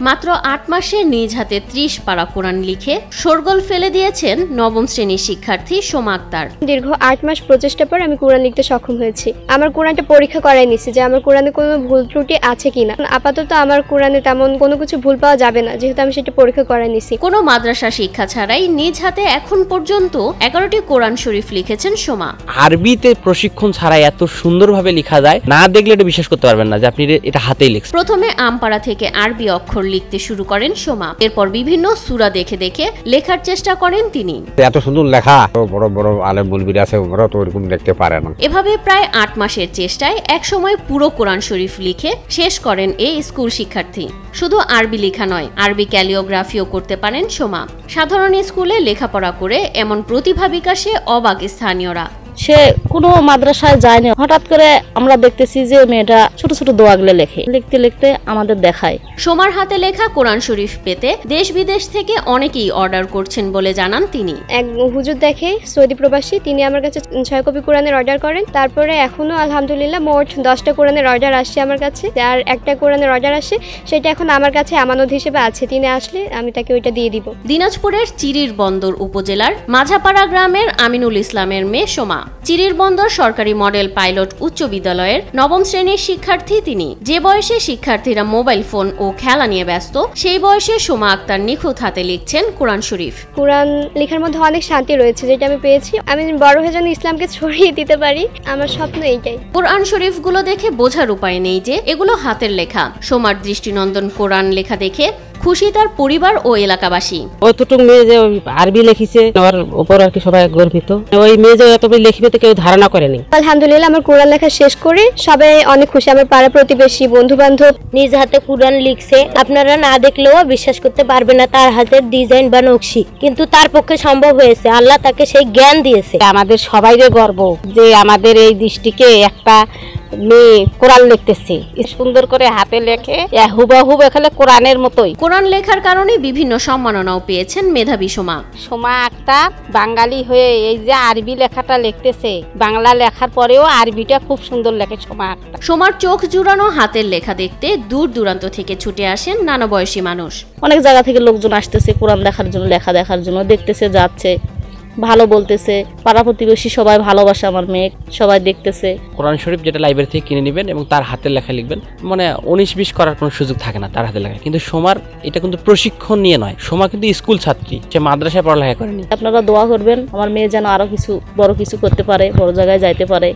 মাত্র ৮ মাসে নিজ হাতে ৩০ পারা কোরআন লিখে শোরগোল ফেলে দিয়েছেন নবম শ্রেণীর শিক্ষার্থী সোমা আক্তার। দীর্ঘ ৮ মাস প্রচেষ্টার পর আমি কোরআন লিখতে সক্ষম হয়েছি। আমার কোরআনটা পরীক্ষা করাই নিছি যে আমার কোরআনে কোনো ভুল ত্রুটি আছে কিনা। আপাতত আমার কোরআনে তেমন কোনো কিছু ভুল পাওয়া যাবে না, যেহেতু আমি সেটা পরীক্ষা করাই নিছি। কোনো মাদ্রাসা শিক্ষা ছাড়াই নিজ হাতে এখন পর্যন্ত 11টি কোরআন শরীফ লিখেছেন সোমা। আরবিতে প্রশিক্ষণ ছাড়াই এত সুন্দরভাবে লেখা যায়, না দেখলে এটা বিশ্বাস করতে পারবেন না যে আপনি এটা হাতেই লিখছেন। প্রথমে আমপাড়া থেকে আরবি অক্ষর লিখতে শুরু করেন সোমা। এরপর বিভিন্ন সূরা দেখে দেখে লেখার চেষ্টা করেন তিনি। এত সুন্দর লেখা, বড় বড় আলেম মুলবির আছে, ওরা তো এরকম লিখতে পারে না। এভাবে প্রায় ৮ মাসের চেষ্টায় একসময় পুরো কোরআন শরীফ লিখে শেষ করেন এই স্কুল শিক্ষার্থী। শুধু আরবি লেখা নয়, আরবি ক্যালিওগ্রাফিও করতে পারেন সোমা। সাধারণ স্কুলে লেখাপড়া করে এমন প্রতিভা বিকাশে অবাক স্থানীয়রা। সে কোনো মাদ্রাসায় যায়নি, হঠাৎ করে আমরা দেখতেছি যে মেয়েটা ছোট ছোট দোয়াগুলো লেখে, লিখতে লিখতে আমাদের দেখায়। সোমার হাতে লেখা কোরআন শরীফ পেতে দেশ বিদেশ থেকে অনেকেই অর্ডার করছেন বলে জানান তিনি। এক হুজুর দেখে সৌদি প্রবাসী, তিনি আমার কাছে 6 কপি কোরআনের অর্ডার করেন। তারপরে এখনো আলহামদুলিল্লাহ মোট 10টা কোরআনের অর্ডার আসছে আমার কাছে। আর একটা কোরআনের অর্ডার আসে, সেটা এখন আমার কাছে আমানত হিসেবে আছে। তিনি আসলে আমি তাকে ওইটা দিয়ে দিব। দিনাজপুরের চিরির বন্দর উপজেলার মাঝাপাড়া গ্রামের আমিনুল ইসলামের মেয়ে সোমা। চিরির বন্দর সরকারি মডেল পাইলট উচ্চ বিদ্যালয়ের নবম শ্রেণীর শিক্ষার্থী তিনি। যে বয়সে শিক্ষার্থীরা মোবাইল ফোন ও খেলা নিয়ে ব্যস্ত, সেই বয়সে সোমা আক্তার নিখুঁত হাতে লিখছেন কোরআন শরীফ। কোরআন লেখার মধ্যে অনেক শান্তি রয়েছে, যেটা আমি পেয়েছি। আমি বড় হয়ে যেন ইসলামকে ছড়িয়ে দিতে পারি, আমার স্বপ্ন এইটাই। কোরআন শরীফগুলো দেখে বোঝার উপায় নেই যে এগুলো হাতের লেখা। সোমার দৃষ্টিনন্দন কোরআন লেখা দেখে খুশি তার পরিবার ও এলাকাবাসী। অতটুক মেয়ে যে আরবি লিখেছে, ওর উপর আর কি সবাই গর্বিত। ওই মেয়ে যে এত লিখবে তো কেউ ধারণা করেনি। আলহামদুলিল্লাহ আমার কোরআন লেখা শেষ করে সবাই অনেক খুশি। আমার পাড়া প্রতিবেশী, বন্ধু বান্ধব। নিজ হাতে কোরআন লিখছে, আপনারা না দেখলেও বিশ্বাস করতে পারবেন না তার হাতের ডিজাইন বা নকশি, কিন্তু তার পক্ষে সম্ভব হয়েছে। আল্লাহ তাকে সেই জ্ঞান দিয়েছে। আমাদের সবাইরে গর্ব যে আমাদের এই দৃষ্টিকে একটা মেয়ে কোরআন লিখতেছে, সুন্দর করে হাতে লেখে, হুবহু এখানে কোরআনের মতোই। কোরআন লেখার কারণে বিভিন্ন সম্মাননাও পেয়েছেন মেধাবী সোমা। সোমা আক্তার বাঙালি হয়ে এই যে আরবি লেখাটা লিখতেছে, বাংলা লেখার পরেও আরবিটা খুব সুন্দর লেখে সোমা আক্তার। সোমার চোখ জুড়ানো হাতের লেখা দেখতে দূর দূরান্ত থেকে ছুটে আসেন নানা বয়সী মানুষ। অনেক জায়গা থেকে লোকজন আসতেছে কোরআন দেখার জন্য, লেখা দেখার জন্য, দেখতেছে, যাচ্ছে, ভালো বলতেছে। পাড়া প্রতিবেশী সবাই ভালোবাসে আমার মেয়ে, সবাই দেখতেছে। কোরআন শরীফ যেটা লাইব্রেরি থেকে কিনে নেবেন এবং তার হাতের লেখা লিখবেন, মানে 19-20 করার কোনো সুযোগ থাকে না তার হাতে লেখা। কিন্তু সোমার এটা কিন্তু প্রশিক্ষণ নিয়ে নয়, সোমা কিন্তু স্কুল ছাত্রী, সে মাদ্রাসায় পড়ালেখা করেনি। আপনারা দোয়া করবেন আমার মেয়ে যেন আরো কিছু বড় কিছু করতে পারে, বড় জায়গায় যাইতে পারে।